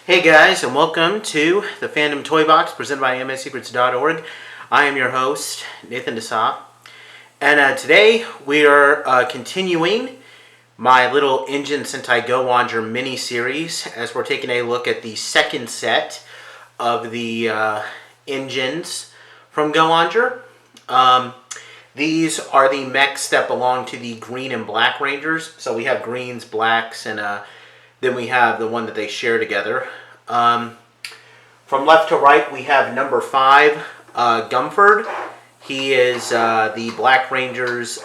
Hey guys, and welcome to the Fandom Toy Box presented by msecrets.org. I am your host, Nathan Desa, and today we are continuing my little Engine Sentai Go-Onger mini-series as we're taking a look at the second set of the engines from Go-Onger. These are the mechs that belong to the Green and Black Rangers. So we have Greens, Blacks, and then we have the one that they share together. From left to right, we have number 5, Gumford. He is the Black Rangers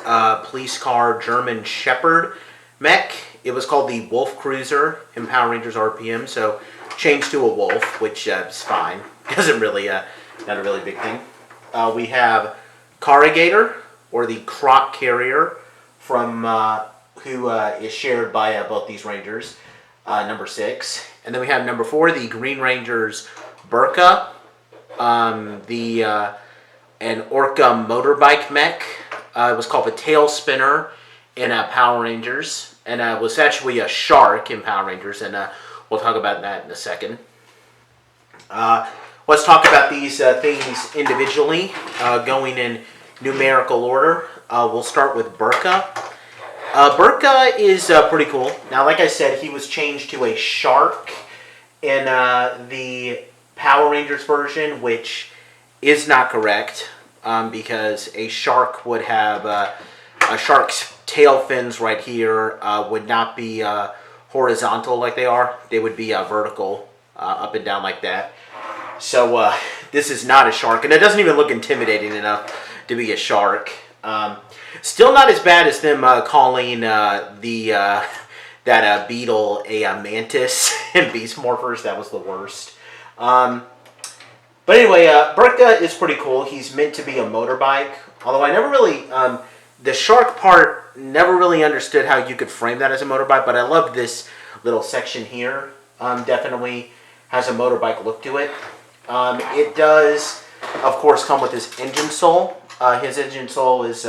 police car German Shepherd mech. It was called the Wolf Cruiser in Power Rangers RPM, so changed to a wolf, which is fine. Doesn't really, not a really big thing. We have Corrugator, or the Croc Carrier, from who is shared by both these Rangers, number 6. And then we have number 4, the Green Rangers Burka, an Orca motorbike mech. It was called the Tail Spinner in Power Rangers, and it was actually a shark in Power Rangers, and we'll talk about that in a second. Let's talk about these things individually, going in numerical order. We'll start with Burka. Burka is pretty cool. Now, like I said, he was changed to a shark in the Power Rangers version, which is not correct, because a shark would have a shark's tail fins right here would not be horizontal like they are. They would be vertical, up and down like that. So this is not a shark, and it doesn't even look intimidating enough to be a shark. Still not as bad as them calling that beetle a mantis in Beast Morphers. That was the worst. But anyway, Burka is pretty cool. He's meant to be a motorbike, although I never really, the shark part, never really understood how you could frame that as a motorbike, but I love this little section here. Definitely has a motorbike look to it. It does, of course, come with his engine sole. His engine sole is,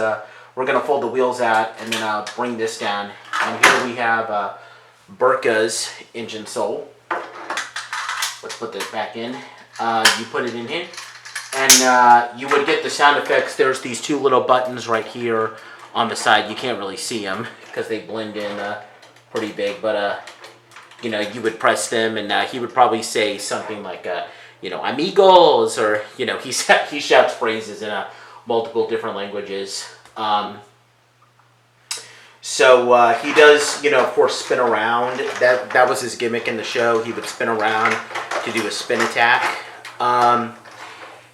we're going to fold the wheels out and then I'll bring this down. And here we have Burka's engine sole. Let's put this back in. You put it in here. And you would get the sound effects. There's these 2 little buttons right here on the side. You can't really see them because they blend in pretty big. But, you know, you would press them and he would probably say something like, you know, amigos, or, you know, he shouts phrases in multiple different languages. So he does, you know, of course, spin around. That was his gimmick in the show. He would spin around to do a spin attack.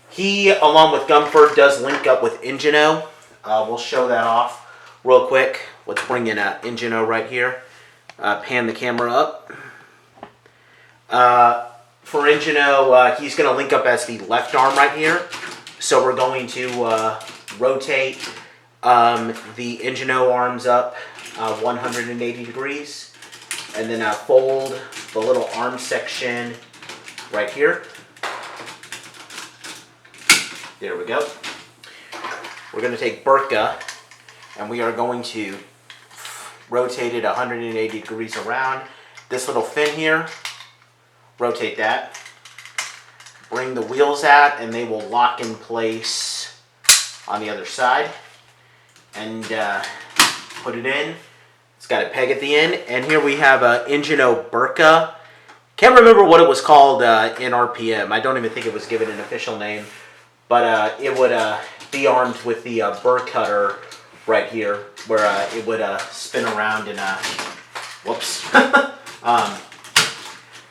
He, along with Gumford, does link up with Engine-Oh. We'll show that off real quick. Let's bring in Engine-Oh right here. Pan the camera up. For Engine-Oh, he's going to link up as the left arm right here. So we're going to rotate the Engine-Oh arms up 180 degrees. And then fold the little arm section right here. There we go. We're going to take Burka and we are going to rotate it 180 degrees around. This little fin here, rotate that. Bring the wheels out and they will lock in place on the other side. And put it in. It's got a peg at the end. And here we have Engine-Oh Burka. Can't remember what it was called in RPM. I don't even think it was given an official name. But it would be armed with the burr cutter right here, where it would spin around and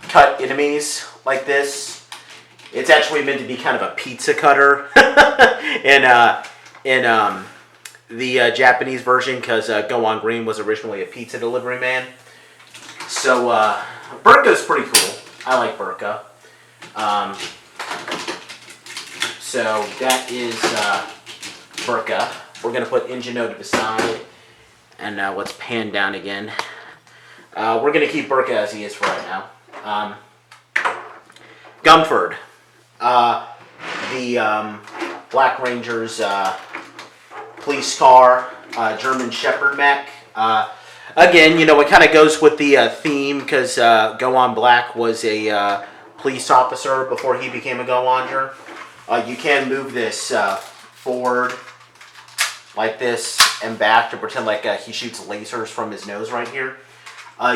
cut enemies like this. It's actually meant to be kind of a pizza cutter in the Japanese version, because Go-On Green was originally a pizza delivery man. So Burka's pretty cool. I like Burka. So that is Burka. We're going to put Engine-Oh to the side. And let's pan down again. We're going to keep Burka as he is for right now. Gumford. The Black Rangers police car, German Shepherd mech. again, it kind of goes with the theme because Go-On Black was a police officer before he became a Go-Onger. You can move this forward like this and back to pretend like he shoots lasers from his nose right here.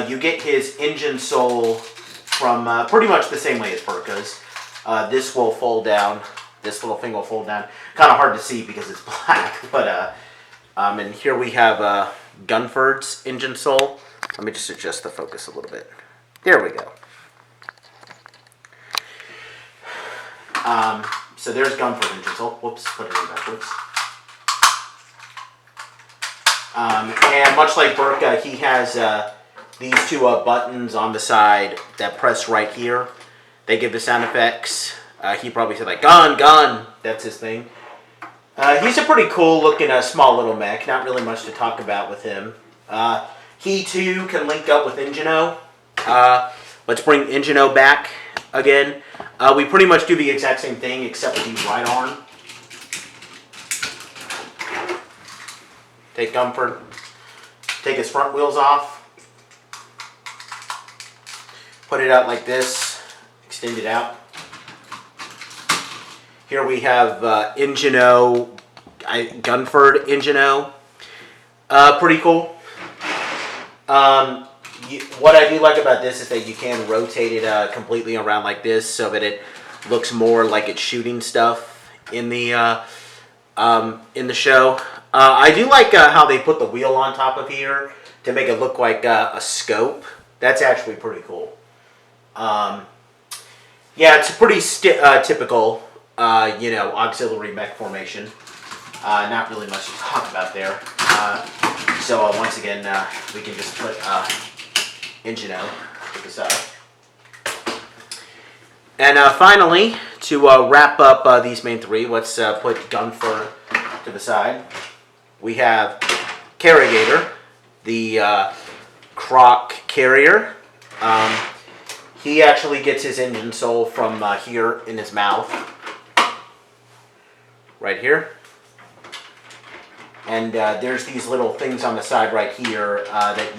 You get his engine soul from pretty much the same way as Burka's. This will fold down. This little thing will fold down. Kind of hard to see because it's black, but and here we have GunBir-Oh's engine soul. Let me just adjust the focus a little bit. There we go. So there's GunBir-Oh's engine soul. Whoops, put it in backwards. And much like Burka, he has these two buttons on the side that press right here. They give the sound effects. He probably said like, gun, gun. That's his thing. He's a pretty cool looking small little mech. Not really much to talk about with him. He too can link up with Engine-Oh. Let's bring Engine-Oh back again. We pretty much do the exact same thing except with the right arm. Take GunBir-Oh. Take his front wheels off. Put it out like this. Extend it out. Here we have Engine-Oh, GunBir-Oh Engine-Oh. Pretty cool. What I do like about this is that you can rotate it completely around like this so that it looks more like it's shooting stuff in the show. I do like how they put the wheel on top of here to make it look like a scope. That's actually pretty cool. Yeah, it's a pretty typical, auxiliary mech formation. Not really much to talk about there. So once again, we can just put Engine-Oh to the side. And finally, to wrap up these main three, let's put GunBir-Oh to the side. We have Carrigator, the Croc Carrier. He actually gets his engine soul from here in his mouth. Right here. And there's these little things on the side right here that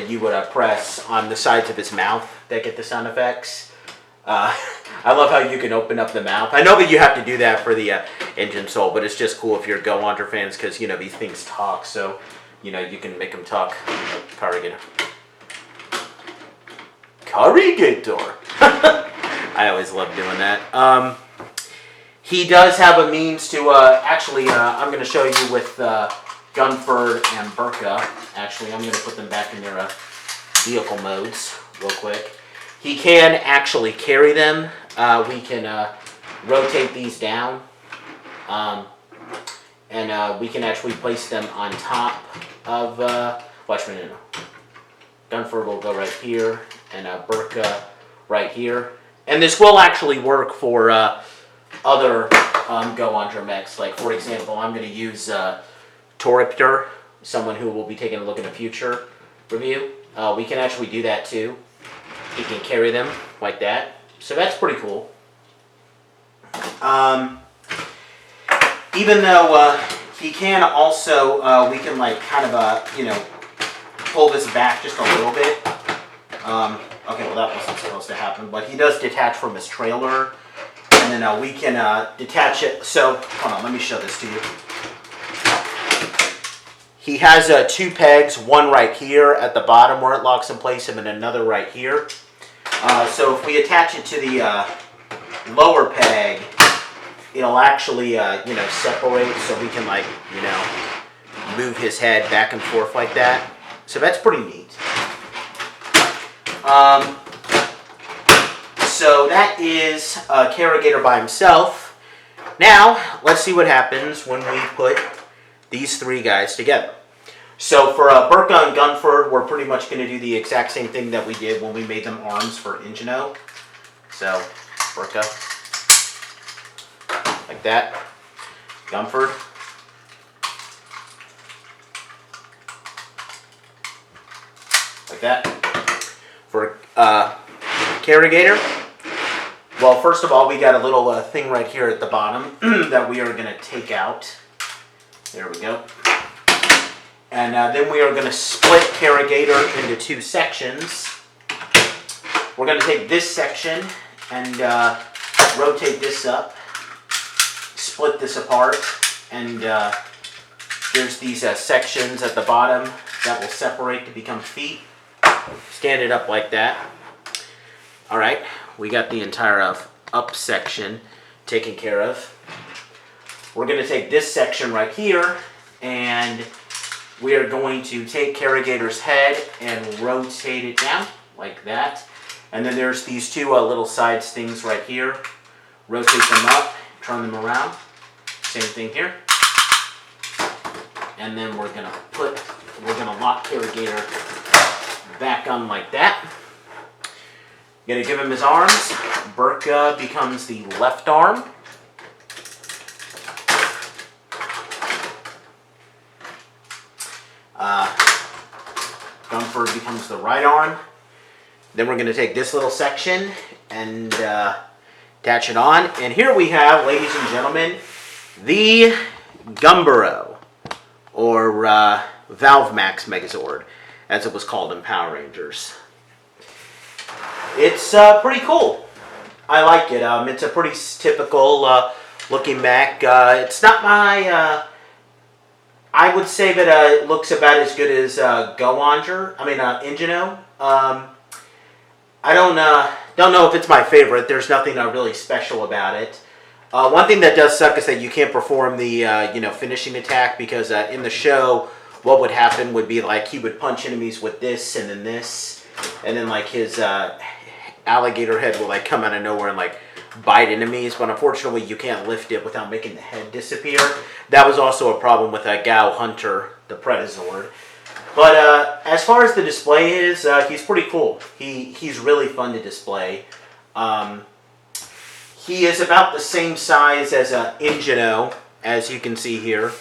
you would press on the sides of his mouth that get the sound effects. I love how you can open up the mouth. I know that you have to do that for the engine soul, but it's just cool if you're Go-Onger fans because, these things talk. So, you can make them talk. Carrigator. Carrigator. I always love doing that. He does have a means to, I'm going to show you with GunBir-Oh and Burka. Actually, I'm going to put them back in their vehicle modes real quick. He can actually carry them. We can rotate these down. And we can actually place them on top of, watch me now. GunBir-Oh will go right here, and Burka right here. And this will actually work for other Go-Onger mechs. Like, for example, I'm going to use Toripter, someone who will be taking a look at a future review. We can actually do that too. He can carry them like that. So that's pretty cool. Even though he can also, we can like kind of, pull this back just a little bit. Okay, well that wasn't supposed to happen, but he does detach from his trailer. And then we can detach it. So, hold on, let me show this to you. He has two pegs, one right here at the bottom where it locks in place, and then another right here. So if we attach it to the lower peg, it'll actually, separate so we can, move his head back and forth like that. So that's pretty neat. So that is Carrigator by himself. Now, let's see what happens when we put these three guys together. So for Burka and GunBir-Oh, we're pretty much going to do the exact same thing that we did when we made them arms for Engine-Oh. So, Burka, like that. GunBir-Oh. Like that. For Carrigator, well, first of all, we got a little thing right here at the bottom that we are going to take out. There we go. And then we are going to split Corrugator into two sections. We're going to take this section and rotate this up, split this apart, and there's these sections at the bottom that will separate to become feet. Stand it up like that. All right, we got the entire up section taken care of. We're going to take this section right here, and we are going to take Corrugator's head and rotate it down like that. And then there's these two little side stings right here. Rotate them up, turn them around. Same thing here. And then we're gonna lock Corrugator back on like that. Gonna give him his arms. Burka becomes the left arm. GunBir becomes the right arm. Then we're going to take this little section and attach it on. And here we have, ladies and gentlemen, the GunBir-Oh, or Valve Max Megazord, as it was called in Power Rangers. It's pretty cool. I like it. It's a pretty typical looking mech. It's not my... I would say that it looks about as good as Go-Onger. I mean, GunBir-Oh. I don't know if it's my favorite. There's nothing really special about it. One thing that does suck is that you can't perform the finishing attack, because in the show, what would happen would be like he would punch enemies with this and then this, and then like his alligator head will like come out of nowhere and like bite enemies. But unfortunately, you can't lift it without making the head disappear. That was also a problem with Go-Hunter, the Predazord. But as far as the display is, he's pretty cool. He's really fun to display. He is about the same size as GunBir-Oh, as you can see here,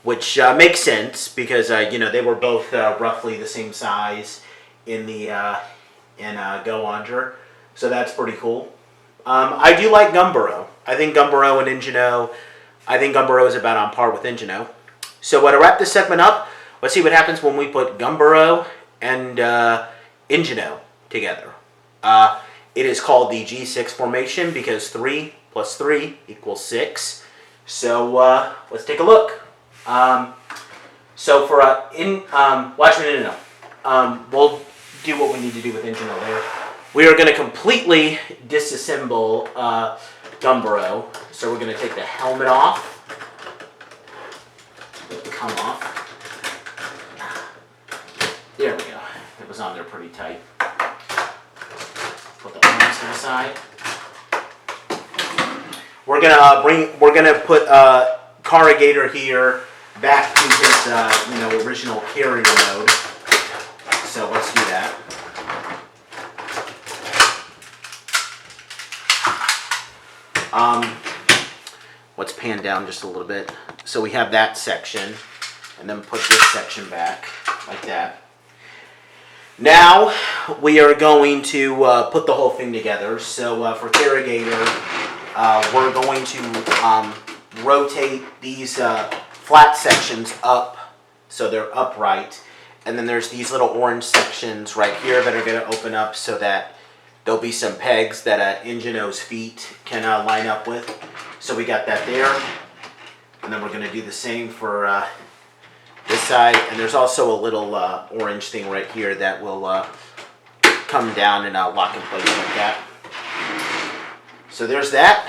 which makes sense because they were both roughly the same size in the Go-Onger, so that's pretty cool. I do like GunBir-Oh. I think GunBir-Oh and GunBir-Oh, is about on par with GunBir-Oh. So to wrap this segment up, let's see what happens when we put GunBir-Oh and GunBir-Oh together. It is called the G6 formation because 3 plus 3 equals 6. So let's take a look. So for we'll do what we need to do with GunBir-Oh there. We are going to completely disassemble GunBir-Oh. So we're going to take the helmet off. Come off. There we go. It was on there pretty tight. Put the arms to the side. We're gonna put Corrugator here back to his original carrier mode. So let's do that. Let's pan down just a little bit. So we have that section, and then put this section back like that. Now we are going to put the whole thing together. So for Corrugator, we're going to rotate these flat sections up so they're upright. And then there's these little orange sections right here that are going to open up so that there'll be some pegs that GunBir-Oh's feet can line up with. So we got that there. And then we're going to do the same for this side. And there's also a little orange thing right here that will come down and lock in place like that. So there's that.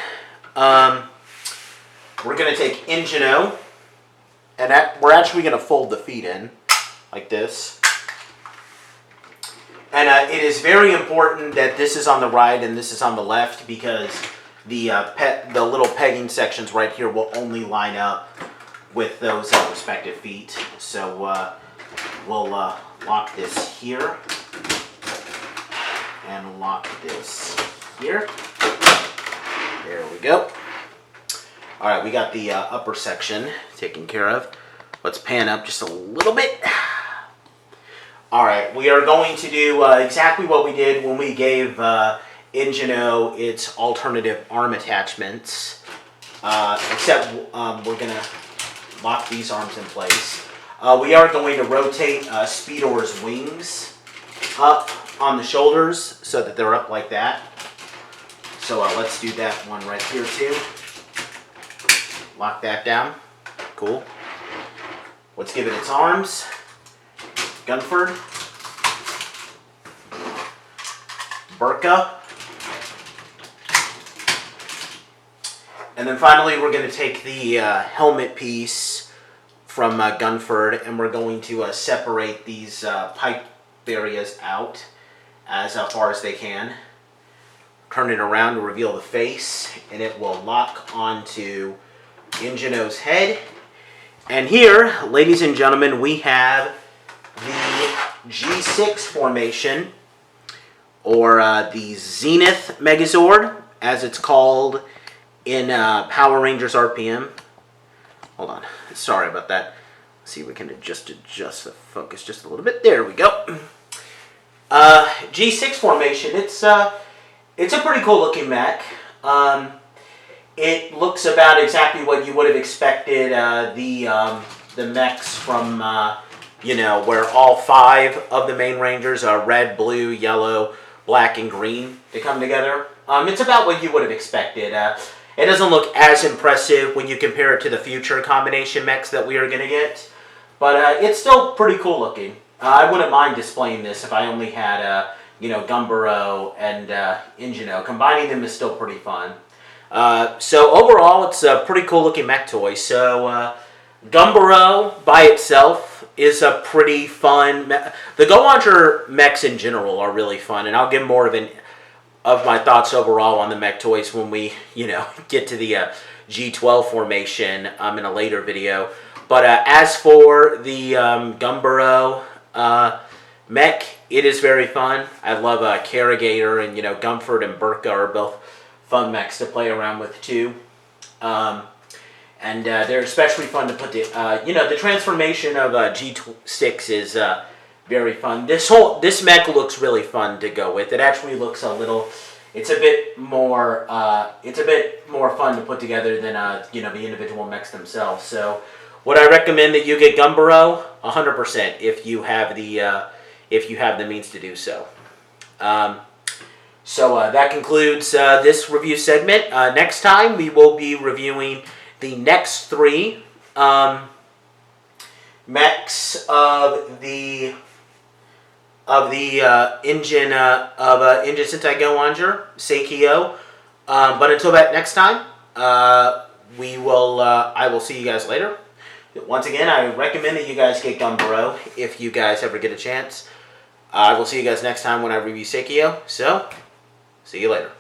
We're going to take GunBir-Oh, and we're actually going to fold the feet in like this. And it is very important that this is on the right and this is on the left, because the little pegging sections right here will only line up with those respective feet. So we'll lock this here and lock this here. There we go. All right, we got the upper section taken care of. Let's pan up just a little bit. All right, we are going to do exactly what we did when we gave GunBir-Oh its alternative arm attachments, except we're going to lock these arms in place. We are going to rotate Speedor's wings up on the shoulders so that they're up like that. So let's do that one right here too. Lock that down. Cool. Let's give it its arms. Gunford. Burka. And then finally we're going to take the helmet piece from Gunford, and we're going to separate these pipe areas out as far as they can. Turn it around to reveal the face, and it will lock onto Ingeno's head. And here, ladies and gentlemen, we have the G6 formation, or the Zenith Megazord, as it's called in Power Rangers RPM. Hold on, sorry about that. Let's see if we can adjust the focus just a little bit. There we go. G6 formation. It's a pretty cool looking mech. It looks about exactly what you would have expected the mechs from where all 5 of the main Rangers are red, blue, yellow, black, and green to come together. It's about what you would have expected. It doesn't look as impressive when you compare it to the future combination mechs that we are going to get, but it's still pretty cool looking. I wouldn't mind displaying this if I only had GunBir-Oh and Ingeno. Combining them is still pretty fun. So overall, it's a pretty cool looking mech toy. So GunBir-Oh by itself is a pretty fun mech. The Go-Onger mechs in general are really fun, and I'll give more of my thoughts overall on the mech toys when we get to the G12 formation in a later video. But as for the GunBir-Oh mech, it is very fun. I love Carrigator, and Gunford and Burka are both fun mechs to play around with too. And they're especially fun to put the transformation of G6 is very fun. This mech looks really fun to go with. It actually looks it's a bit more fun to put together than the individual mechs themselves. So would I recommend that you get GunBir-Oh? 100% if you have the means to do so. So that concludes this review segment. Next time we will be reviewing the next 3 mechs of the engine Sentai Go-Onger, Seikyo. But until that next time, I will see you guys later. Once again, I recommend that you guys get GunBir-Oh if you guys ever get a chance. I will see you guys next time when I review Seikyo. So, see you later.